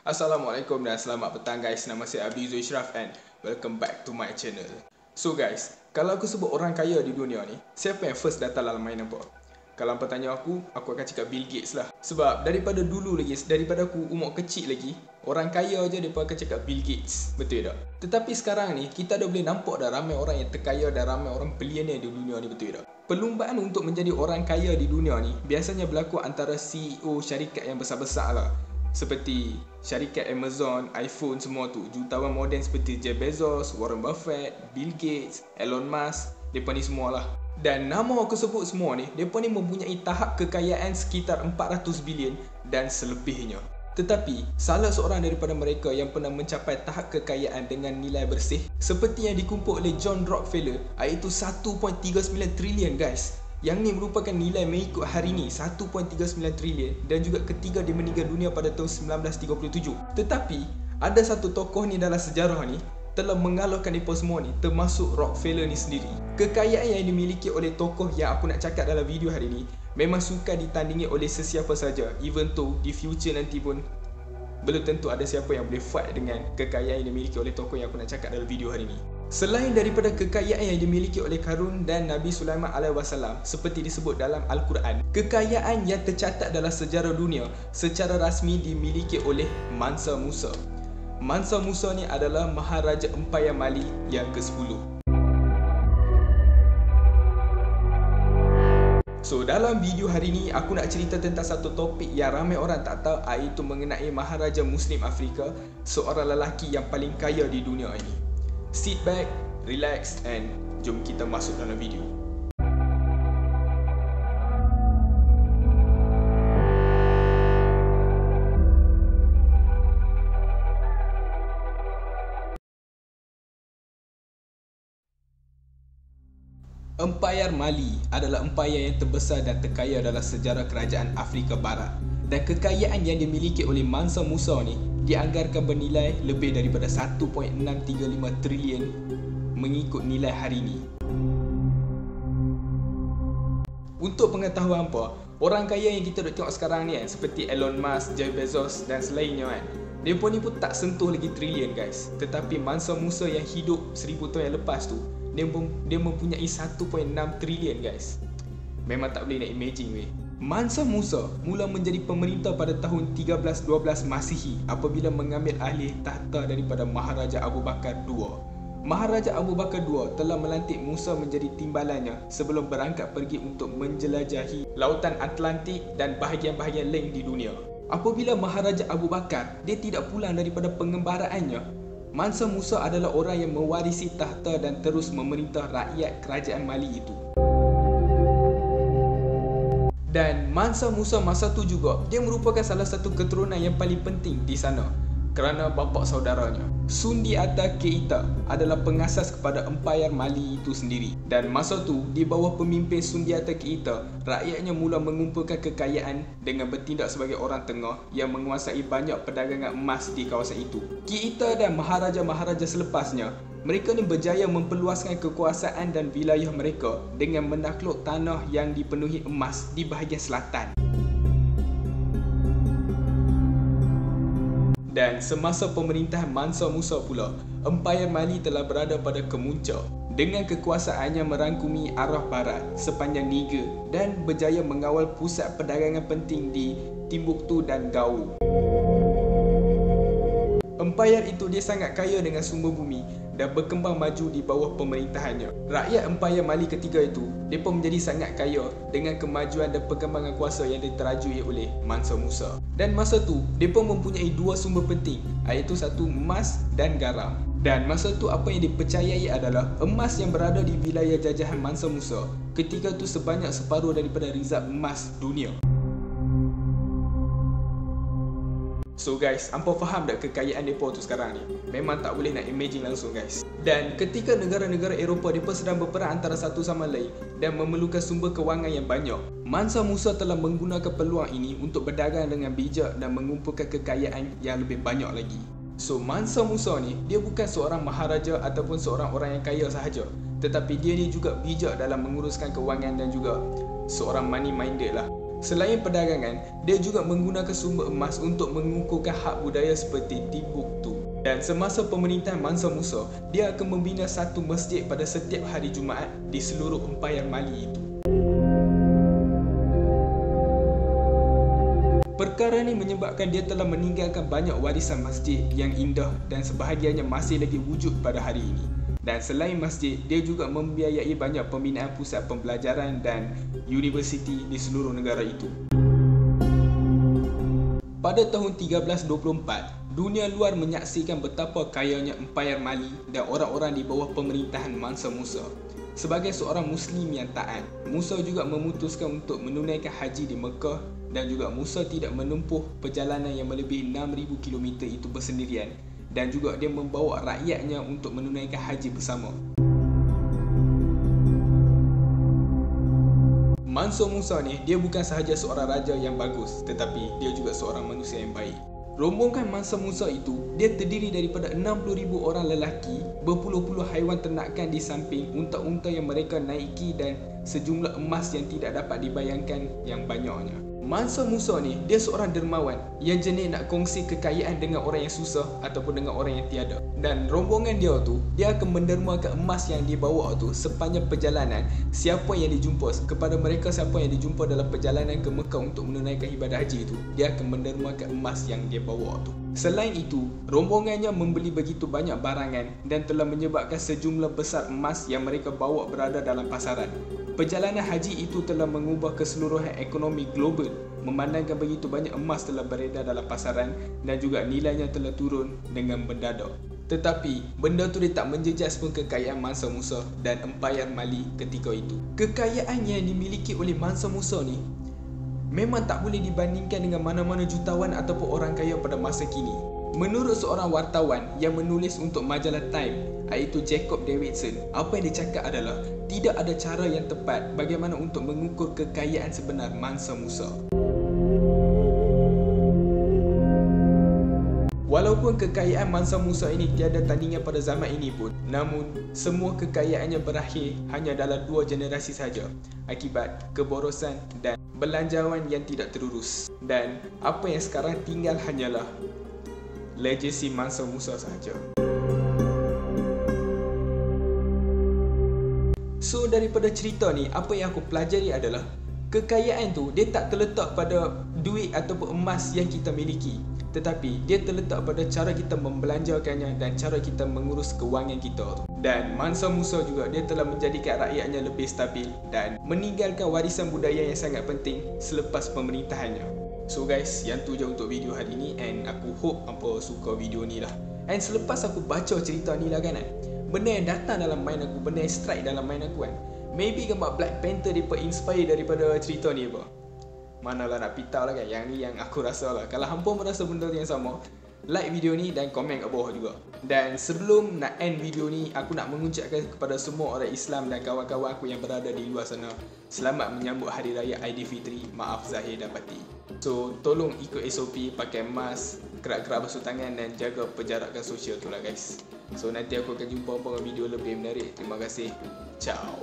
Assalamualaikum dan selamat petang guys. Nama saya Abizul Ishraf and welcome back to my channel. So guys, kalau aku sebut orang kaya di dunia ni, siapa yang first datang dalam mind apa? Kalau hampa tanya aku akan cakap Bill Gates lah. Sebab daripada dulu lagi, daripada aku umur kecil lagi, orang kaya je mereka akan cakap Bill Gates. Betul tak? Tetapi sekarang ni, kita dah boleh nampak dah ramai orang yang terkaya dan ramai orang billionaire di dunia ni, betul tak? Perlumbaan untuk menjadi orang kaya di dunia ni biasanya berlaku antara CEO syarikat yang besar-besar lah. Seperti syarikat Amazon, iPhone semua tu. Jutawan moden seperti Jeff Bezos, Warren Buffett, Bill Gates, Elon Musk, mereka ni semua lah. Dan nama aku sebut semua ni, mereka ni mempunyai tahap kekayaan sekitar 400 bilion dan selebihnya. Tetapi, salah seorang daripada mereka yang pernah mencapai tahap kekayaan dengan nilai bersih seperti yang dikumpul oleh John Rockefeller, iaitu 1.39 trilion guys. Yang ni merupakan nilai mengikut hari ni 1.39 trilion dan juga ketiga dia meninggal dunia pada tahun 1937. Tetapi ada satu tokoh ni dalam sejarah ni telah mengalahkan mereka semua ni, termasuk Rockefeller ni sendiri. Kekayaan yang dimiliki oleh tokoh yang aku nak cakap dalam video hari ni memang sukar ditandingi oleh sesiapa saja. Even though di future nanti pun belum tentu ada siapa yang boleh fight dengan kekayaan yang dimiliki oleh tokoh yang aku nak cakap dalam video hari ni. Selain daripada kekayaan yang dimiliki oleh Karun dan Nabi Sulaiman alaihi seperti disebut dalam Al-Quran, kekayaan yang tercatat dalam sejarah dunia secara rasmi dimiliki oleh Mansa Musa. Mansa Musa ni adalah Maharaja Empayar Mali yang ke-10. So dalam video hari ni aku nak cerita tentang satu topik yang ramai orang tak tahu, iaitu mengenai Maharaja Muslim Afrika, seorang lelaki yang paling kaya di dunia ini. Sit back, relax and jom kita masuk dalam video. Empayar Mali adalah empayar yang terbesar dan terkaya dalam sejarah kerajaan Afrika Barat, dan kekayaan yang dimiliki oleh Mansa Musa ni dianggarkan bernilai lebih daripada 1.635 trilion mengikut nilai hari ini. Untuk pengetahuan apa, orang kaya yang kita duk tengok sekarang ni kan, seperti Elon Musk, Jeff Bezos dan selainnya kan, mereka ni pun tak sentuh lagi trilion guys. Tetapi Mansa Musa yang hidup 1000 tahun yang lepas tu, dia mempunyai 1.6 trilion guys. Memang tak boleh nak imagine weh. Mansa Musa mula menjadi pemerintah pada tahun 1312 Masihi apabila mengambil alih tahta daripada Maharaja Abu Bakar II. Maharaja Abu Bakar II telah melantik Musa menjadi timbalannya sebelum berangkat pergi untuk menjelajahi lautan Atlantik dan bahagian-bahagian lain di dunia. Apabila Maharaja Abu Bakar dia tidak pulang daripada pengembaraannya, Mansa Musa adalah orang yang mewarisi tahta dan terus memerintah rakyat kerajaan Mali itu. Dan Mansa Musa masa tu juga, dia merupakan salah satu keturunan yang paling penting di sana kerana bapa saudaranya, Sundiata Keita, adalah pengasas kepada Empayar Mali itu sendiri. Dan masa tu, di bawah pemimpin Sundiata Keita, rakyatnya mula mengumpulkan kekayaan dengan bertindak sebagai orang tengah yang menguasai banyak perdagangan emas di kawasan itu. Keita dan maharaja-maharaja selepasnya, mereka ni berjaya memperluaskan kekuasaan dan wilayah mereka dengan menakluk tanah yang dipenuhi emas di bahagian selatan. Dan semasa pemerintahan Mansa Musa pula, Empayar Mali telah berada pada kemuncak dengan kekuasaannya merangkumi arah barat sepanjang Niger dan berjaya mengawal pusat perdagangan penting di Timbuktu dan Gao. Empayar itu dia sangat kaya dengan sumber bumi dan berkembang maju di bawah pemerintahannya. Rakyat Empayar Mali ketiga itu, mereka menjadi sangat kaya dengan kemajuan dan perkembangan kuasa yang diterajui oleh Mansa Musa. Dan masa tu, mereka mempunyai dua sumber penting, iaitu satu emas dan garam. Dan masa tu apa yang dipercayai adalah emas yang berada di wilayah jajahan Mansa Musa ketika tu sebanyak separuh daripada rizab emas dunia. So guys, hampa faham tak kekayaan mereka tu sekarang ni? Memang tak boleh nak imagine langsung guys. Dan ketika negara-negara Eropah mereka sedang berperang antara satu sama lain dan memerlukan sumber kewangan yang banyak, Mansa Musa telah menggunakan peluang ini untuk berdagang dengan bijak dan mengumpulkan kekayaan yang lebih banyak lagi. So Mansa Musa ni, dia bukan seorang maharaja ataupun seorang orang yang kaya sahaja, tetapi dia ni juga bijak dalam menguruskan kewangan dan juga seorang money minded lah. Selain perdagangan, dia juga menggunakan sumber emas untuk mengukuhkan hak budaya seperti Timbuktu. Dan semasa pemerintahan Mansa Musa, dia akan membina satu masjid pada setiap hari Jumaat di seluruh Empayar Mali itu. Perkara ini menyebabkan dia telah meninggalkan banyak warisan masjid yang indah dan sebahagiannya masih lagi wujud pada hari ini. Dan selain masjid, dia juga membiayai banyak pembinaan pusat pembelajaran dan universiti di seluruh negara itu. Pada tahun 1324, dunia luar menyaksikan betapa kayanya Empayar Mali dan orang-orang di bawah pemerintahan Mansa Musa. Sebagai seorang Muslim yang taat, Musa juga memutuskan untuk menunaikan haji di Mekah dan juga Musa tidak menempuh perjalanan yang melebihi 6,000 km itu bersendirian dan juga dia membawa rakyatnya untuk menunaikan haji bersama. Mansa Musa ni, dia bukan sahaja seorang raja yang bagus, tetapi dia juga seorang manusia yang baik. Rombongan Mansa Musa itu, dia terdiri daripada 60,000 orang lelaki, berpuluh-puluh haiwan ternakan di samping unta-unta yang mereka naiki dan sejumlah emas yang tidak dapat dibayangkan yang banyaknya. Mansa Musa ni, dia seorang dermawan yang jenis nak kongsi kekayaan dengan orang yang susah ataupun dengan orang yang tiada. Dan rombongan dia tu, dia akan mendermakan emas yang dibawa tu sepanjang perjalanan. Siapa yang dijumpa, kepada mereka siapa yang dijumpa dalam perjalanan ke Mekah untuk menunaikan ibadah haji itu, dia akan mendermakan emas yang dia bawa tu. Selain itu, rombongannya membeli begitu banyak barangan dan telah menyebabkan sejumlah besar emas yang mereka bawa berada dalam pasaran. Perjalanan haji itu telah mengubah keseluruhan ekonomi global, memandangkan begitu banyak emas telah beredar dalam pasaran dan juga nilainya telah turun dengan mendadak. Tetapi, benda tu dia tak menjejas pun kekayaan Mansa Musa dan Empayar Mali ketika itu. Kekayaan yang dimiliki oleh Mansa Musa ni memang tak boleh dibandingkan dengan mana-mana jutawan ataupun orang kaya pada masa kini. Menurut seorang wartawan yang menulis untuk majalah Time, iaitu Jacob Davidson, apa yang dia cakap adalah tidak ada cara yang tepat bagaimana untuk mengukur kekayaan sebenar Mansa Musa. Walaupun kekayaan Mansa Musa ini tiada tandingan pada zaman ini pun, namun semua kekayaannya berakhir hanya dalam 2 generasi saja akibat keborosan dan belanjawan yang tidak terurus. Dan apa yang sekarang tinggal hanyalah legasi Mansa Musa sahaja. So daripada cerita ni, apa yang aku pelajari adalah kekayaan tu dia tak terletak pada duit ataupun emas yang kita miliki, tetapi dia terletak pada cara kita membelanjakannya dan cara kita mengurus kewangan kita tu. Dan Mansa Musa juga, dia telah menjadikan rakyatnya lebih stabil dan meninggalkan warisan budaya yang sangat penting selepas pemerintahannya. So guys, yang tu je untuk video hari ni, and aku hope hampa suka video ni lah. And selepas aku baca cerita ni lah kan, benda yang datang dalam mind aku, benda yang strike dalam mind aku kan, maybe gambar Black Panther dia inspire daripada cerita ni apa. Manalah nak pitau lah kan, yang ni yang aku rasa lah. Kalau hampa merasa benda yang sama, like video ni dan komen kat bawah juga. Dan sebelum nak end video ni, aku nak mengucapkan kepada semua orang Islam dan kawan-kawan aku yang berada di luar sana, selamat menyambut Hari Raya Aidilfitri, maaf zahir dan batin. So tolong ikut SOP, pakai mask, kerak-kerak basuh tangan dan jaga penjarakan sosial tu lah guys. So nanti aku akan jumpa dengan video lebih menarik. Terima kasih. Ciao.